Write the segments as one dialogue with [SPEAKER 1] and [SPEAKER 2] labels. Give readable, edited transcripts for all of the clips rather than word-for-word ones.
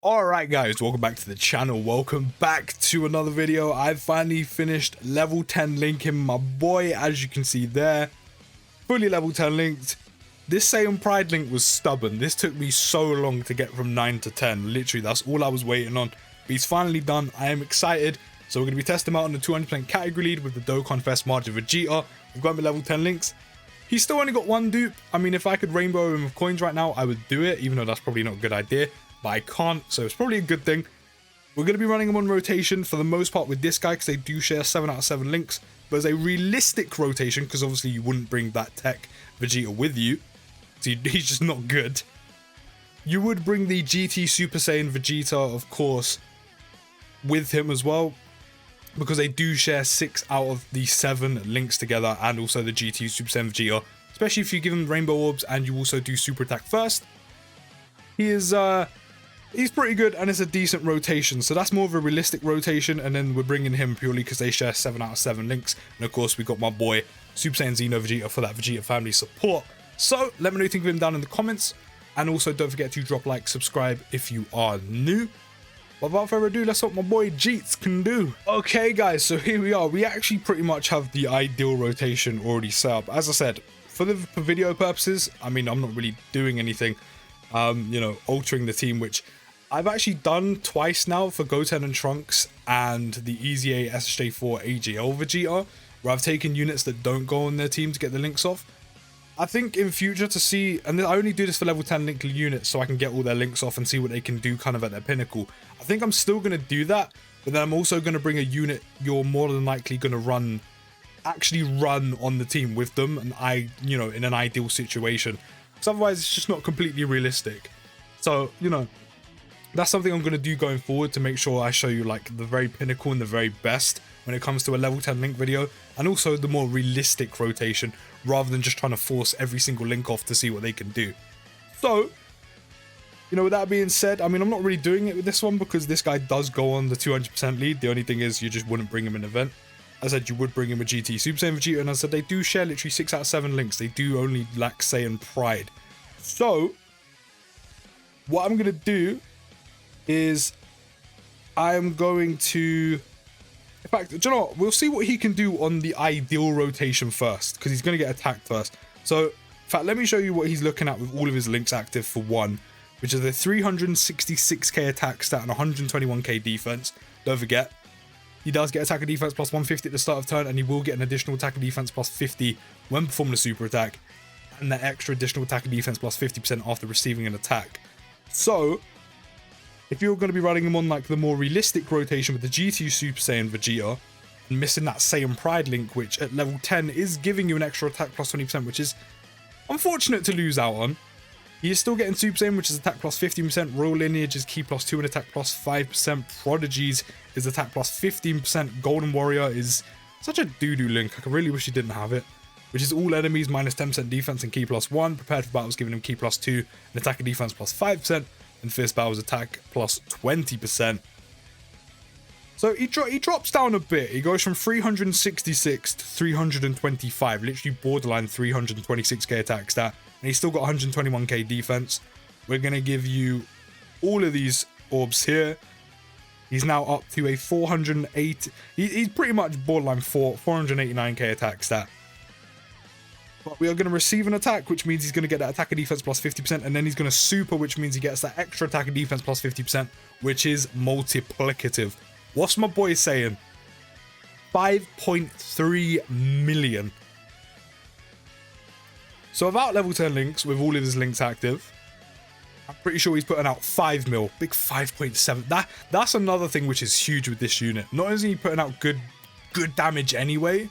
[SPEAKER 1] Alright guys, welcome back to the channel, welcome back to another video. I've finally finished level 10 linking my boy, as you can see there. Fully level 10 linked. This Saiyan Pride link was stubborn. This took me so long to get from 9 to 10. Literally, that's all I was waiting on. But he's finally done. I am excited. So we're going to be testing him out on the 200% category lead with the Dokkanfest March of Vegeta. We've got him at level 10 links. He's still only got one dupe. I mean, if I could rainbow him with coins right now, I would do it, even though that's probably not a good idea. But I can't, so it's probably a good thing. We're going to be running them on rotation for the most part with this guy because they do share 7 out of 7 links. But as a realistic rotation, because obviously you wouldn't bring that tech Vegeta with you, so he's just not good. You would bring the GT Super Saiyan Vegeta, of course, with him as well, because they do share 6 out of the 7 links together, and also the GT Super Saiyan Vegeta, especially if you give him Rainbow Orbs and you also do Super Attack first. He is, he's pretty good, and it's a decent rotation, so that's more of a realistic rotation. And then we're bringing him purely because they share 7 out of 7 links, and of course we got my boy Super Saiyan Xeno Vegeta for that Vegeta family support. So let me know what you think of him down in the comments, and also don't forget to drop like, subscribe if you are new. But without further ado, let's see what my boy Jeets can do. Okay guys, so here we are. We actually pretty much have the ideal rotation already set up. As I said, for video purposes, I mean, I'm not really doing anything, you know, altering the team, which I've actually done twice now for Goten and Trunks and the Easy A SJ4 AGL Vegeta, where I've taken units that don't go on their team to get the links off. I think in future to see, and I only do this for level 10 linked units so I can get all their links off and see what they can do kind of at their pinnacle. I think I'm still going to do that, but then I'm also going to bring a unit you're more than likely going to actually run on the team with them, and you know, in an ideal situation. Because otherwise it's just not completely realistic. So, you know, that's something I'm going to do going forward to make sure I show you like the very pinnacle and the very best when it comes to a level 10 link video, and also the more realistic rotation rather than just trying to force every single link off to see what they can do. So, you know, with that being said, I mean, I'm not really doing it with this one because this guy does go on the 200% lead. The only thing is you just wouldn't bring him in an event. As I said, you would bring him a GT Super Saiyan Vegeta, and as I said, they do share literally 6 out of 7 links. They do only lack Saiyan Pride. So, what I'm going to do is I'm going to, in fact, do you know what? We'll see what he can do on the ideal rotation first, because he's going to get attacked first. So, in fact, let me show you what he's looking at with all of his links active for one, which is a 366k attack stat and 121k defense. Don't forget, he does get attack and defense plus 150 at the start of turn, and he will get an additional attack and defense plus 50 when performing a super attack, and that extra additional attack and defense plus 50% after receiving an attack. So, if you're going to be running him on like the more realistic rotation with the GT Super Saiyan Vegeta, and missing that Saiyan Pride link, which at level 10 is giving you an extra attack plus 20%, which is unfortunate to lose out on. He is still getting Super Saiyan, which is attack plus 15%, Royal Lineage is key plus 2 and attack plus 5%, Prodigies is attack plus 15%, Golden Warrior is such a doo-doo link, I really wish he didn't have it, which is all enemies minus 10% defense and key plus 1, prepared for battles giving him key plus 2, and attack and defense plus 5%, and fierce battles attack plus 20%. So he drops down a bit. He goes from 366 to 325, literally borderline 326k attack stat, and he's still got 121k defense. We're going to give you all of these orbs here. He's now up to a 408, he's pretty much borderline 489k attack stat. But we are going to receive an attack, which means he's going to get that attack and defense plus 50%, and then he's going to super, which means he gets that extra attack and defense plus 50%, which is multiplicative. What's my boy saying? 5.3 million. So without level 10 links, with all of his links active, I'm pretty sure he's putting out 5 mil, big 5.7. That's another thing which is huge with this unit. Not only is he putting out good damage anyway,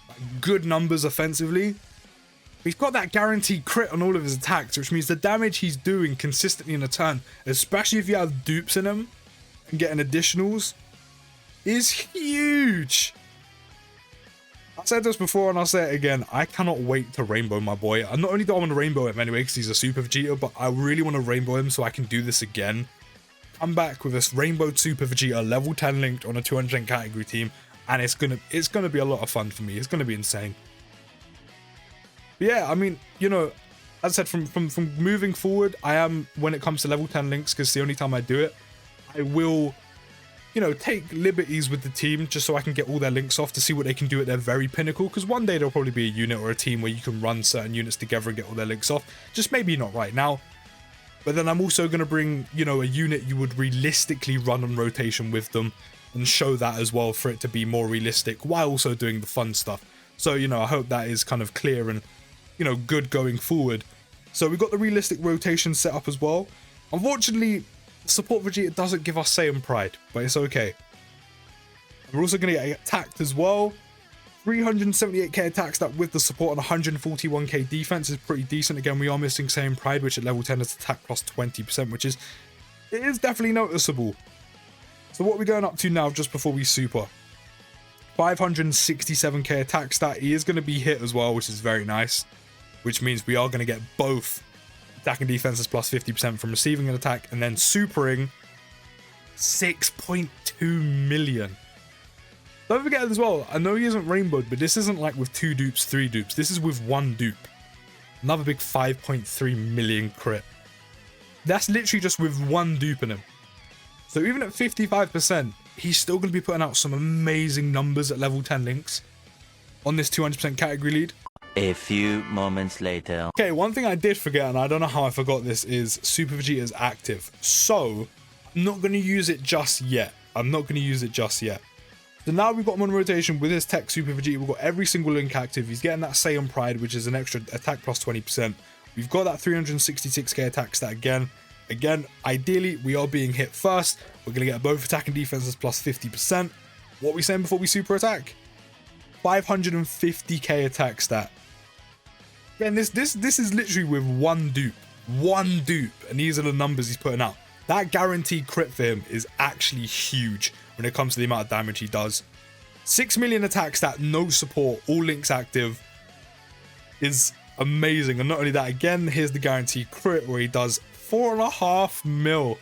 [SPEAKER 1] like good numbers offensively, he's got that guaranteed crit on all of his attacks, which means the damage he's doing consistently in a turn, especially if you have dupes in him and getting additionals, is huge. I said this before and I'll say it again, I cannot wait to rainbow my boy. And not only do I want to rainbow him anyway because he's a super Vegeta, but I really want to rainbow him so I can do this again. I'm back with this rainbow super Vegeta level 10 linked on a 200% category team, and it's gonna be a lot of fun for me. It's gonna be insane. But yeah, I mean, you know, as I said, from moving forward, I am, when it comes to level 10 links, because it's the only time I do it, I will, you know, take liberties with the team just so I can get all their links off to see what they can do at their very pinnacle, because one day there'll probably be a unit or a team where you can run certain units together and get all their links off. Just maybe not right now. But then I'm also going to bring, you know, a unit you would realistically run on rotation with them and show that as well for it to be more realistic while also doing the fun stuff. So, you know, I hope that is kind of clear and, you know, good going forward. So we've got the realistic rotation set up as well. Unfortunately, support Vegeta doesn't give us Saiyan Pride, but it's okay. We're also going to get attacked as well. 378k attack stat with the support and 141k defense is pretty decent. Again, we are missing Saiyan Pride, which at level 10 is attack plus 20%, which is, it is definitely noticeable. So what are we going up to now just before we super? 567k attack stat. He is going to be hit as well, which is very nice, which means we are going to get both attack and defenses plus 50% from receiving an attack, and then supering 6.2 million. Don't forget as well, I know he isn't rainbowed, but this isn't like with 2 dupes, 3 dupes. This is with 1 dupe. Another big 5.3 million crit. That's literally just with 1 dupe in him. So even at 55%, he's still going to be putting out some amazing numbers at level 10 links on this 200% category lead.
[SPEAKER 2] A few moments later.
[SPEAKER 1] Okay, one thing I did forget, and I don't know how I forgot this, is Super Vegeta's active. So I'm not going to use it just yet. So now we've got him on rotation with his tech Super Vegeta. We've got every single link active. He's getting that Saiyan Pride, which is an extra attack plus 20%. We've got that 366k attack stat again. Again, ideally, we are being hit first. We're going to get both attack and defenses plus 50%. What are we saying before we super attack? 550k attack stat. Again, this is literally with 1 dupe. 1 dupe. And these are the numbers he's putting out. That guaranteed crit for him is actually huge when it comes to the amount of damage he does. 6 million attack stat, no support, all links active is amazing. And not only that, again, here's the guaranteed crit where he does 4.5 mil.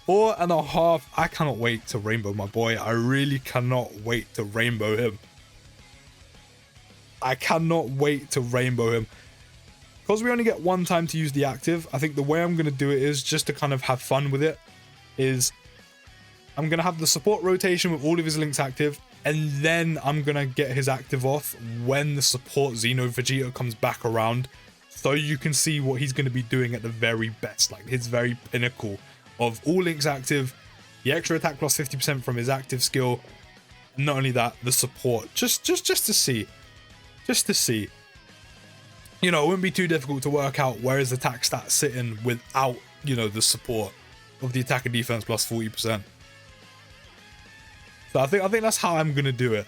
[SPEAKER 1] 4.5. I cannot wait to rainbow my boy. I really cannot wait to rainbow him. I cannot wait to rainbow him. Because we only get 1 time to use the active, I think the way I'm going to do it is just to kind of have fun with it. Is I'm going to have the support rotation with all of his links active, and then I'm going to get his active off when the support Xeno Vegeta comes back around, so you can see what he's going to be doing at the very best, like his very pinnacle of all links active, the extra attack plus 50% from his active skill, not only that, the support, just to see. You know, it wouldn't be too difficult to work out where his attack stat sitting without, you know, the support of the attack and defense plus 40%. So I think that's how I'm gonna do it.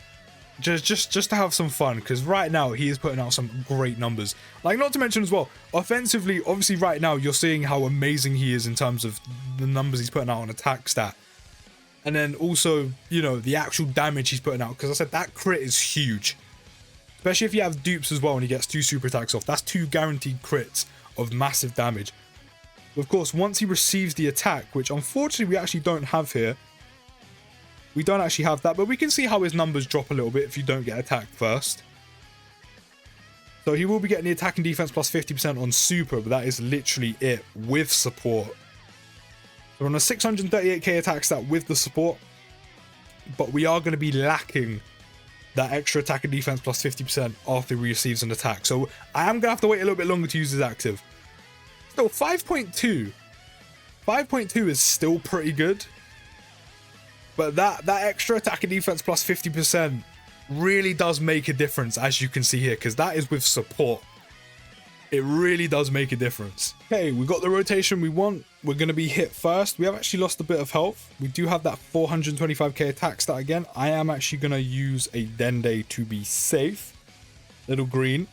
[SPEAKER 1] Just to have some fun, because right now he is putting out some great numbers. Like, not to mention as well, offensively, obviously right now you're seeing how amazing he is in terms of the numbers he's putting out on attack stat. And then also, you know, the actual damage he's putting out, because I said that crit is huge. Especially if you have dupes as well and he gets 2 super attacks off. That's 2 guaranteed crits of massive damage. Of course, once he receives the attack, which unfortunately we actually don't have here. We don't actually have that, but we can see how his numbers drop a little bit if you don't get attacked first. So he will be getting the attack and defense plus 50% on super, but that is literally it with support. We're on a 638k attack stat with the support, but we are going to be lacking that extra attack and defense plus 50% after he receives an attack. So I am going to have to wait a little bit longer to use his active. Still, 5.2. 5.2 is still pretty good. But that extra attack and defense plus 50% really does make a difference, as you can see here, because that is with support. It really does make a difference. Okay, we got the rotation we want. We're going to be hit first. We have actually lost a bit of health. We do have that 425k attack stat again. I am actually going to use a Dende to be safe. Little green.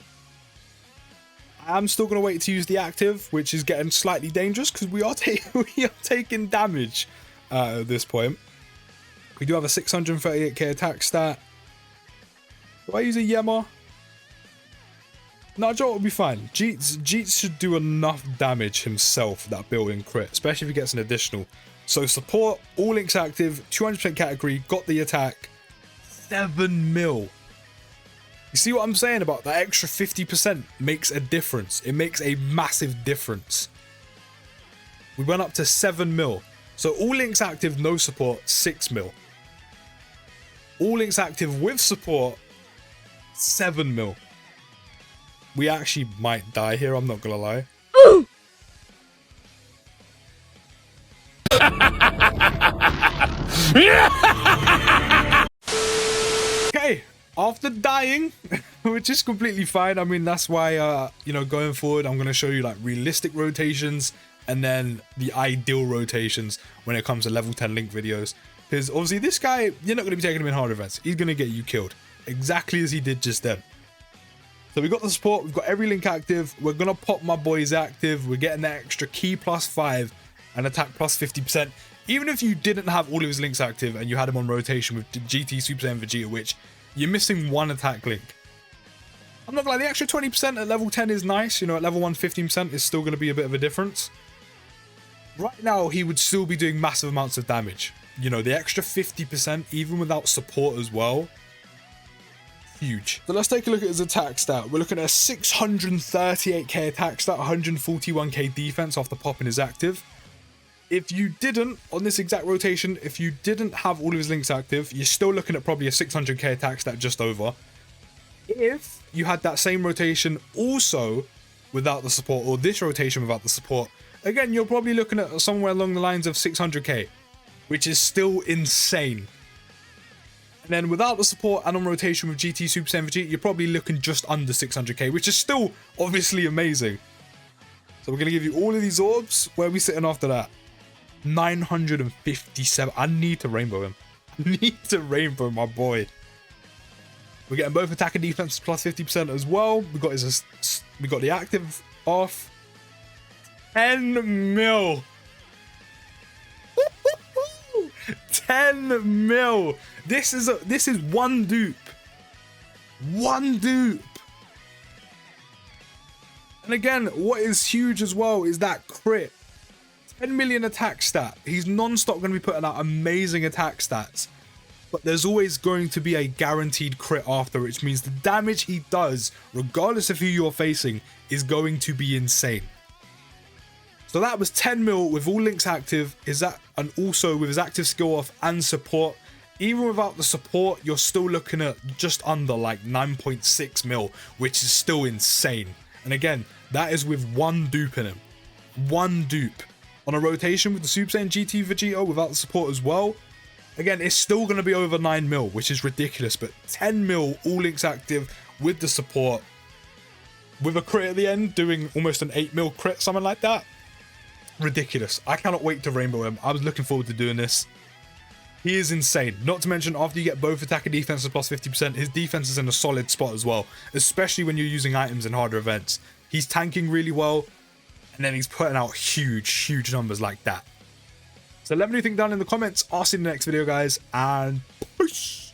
[SPEAKER 1] I'm still going to wait to use the active, which is getting slightly dangerous because we are taking damage at this point. We do have a 638k attack stat. Do I use a Yema? No, Joe will be fine. Jeets should do enough damage himself, that built-in crit, especially if he gets an additional. So support, all links active, 200% category, got the attack, 7 mil. You see what I'm saying about that extra 50% makes a difference. It makes a massive difference. We went up to 7 mil. So all links active, no support, 6 mil. All links active with support, 7 mil. We actually might die here, I'm not gonna lie. Okay, after dying, which is completely fine. I mean, that's why, you know, going forward, I'm gonna show you like realistic rotations and then the ideal rotations when it comes to level 10 link videos. Because obviously this guy, you're not going to be taking him in hard events. He's going to get you killed. Exactly as he did just then. So we got the support. We've got every link active. We're going to pop my boys active. We're getting that extra key +5 and attack +50%. Even if you didn't have all of his links active and you had him on rotation with GT, Super Saiyan, Vegeta, which you're missing one attack link. I'm not going to lie, the extra 20% at level 10 is nice. You know, at level 1, 15% is still going to be a bit of a difference. Right now, he would still be doing massive amounts of damage. You know, the extra 50%, even without support as well, huge. So let's take a look at his attack stat. We're looking at a 638k attack stat, 141k defense after popping his active. If you didn't, on this exact rotation, if you didn't have all of his links active, you're still looking at probably a 600k attack stat just over. If you had that same rotation also without the support, or this rotation without the support, again, you're probably looking at somewhere along the lines of 600k, which is still insane. And then without the support and on rotation with GT, Super Saiyan, Vegeta, you're probably looking just under 600k, which is still obviously amazing. So we're going to give you all of these orbs. Where are we sitting after that? 957. I need to rainbow him. I need to rainbow my boy. We're getting both attack and defense +50% as well. We got the active off. 10 mil. 10 mil. This is one dupe. One dupe. And again, what is huge as well is that crit. 10 million attack stat. He's non-stop going to be putting out amazing attack stats. But there's always going to be a guaranteed crit after, which means the damage he does, regardless of who you're facing, is going to be insane. So that was 10 mil with all links active, and also with his active skill off and support. Even without the support, you're still looking at just under like 9.6 mil, which is still insane. And again, that is with one dupe in him. One dupe. On a rotation with the Super Saiyan GT Vegeta without the support as well. Again, it's still going to be over 9 mil, which is ridiculous. But 10 mil, all links active with the support. With a crit at the end, doing almost an 8 mil crit, something like that. Ridiculous. I cannot wait to rainbow him. I was looking forward to doing this. He is insane. Not to mention, after you get both attack and defense of +50%, his defense is in a solid spot as well. Especially when you're using items in harder events. He's tanking really well. And then he's putting out huge numbers like that. So let me know what you think down in the comments. I'll see you in the next video, guys. And peace.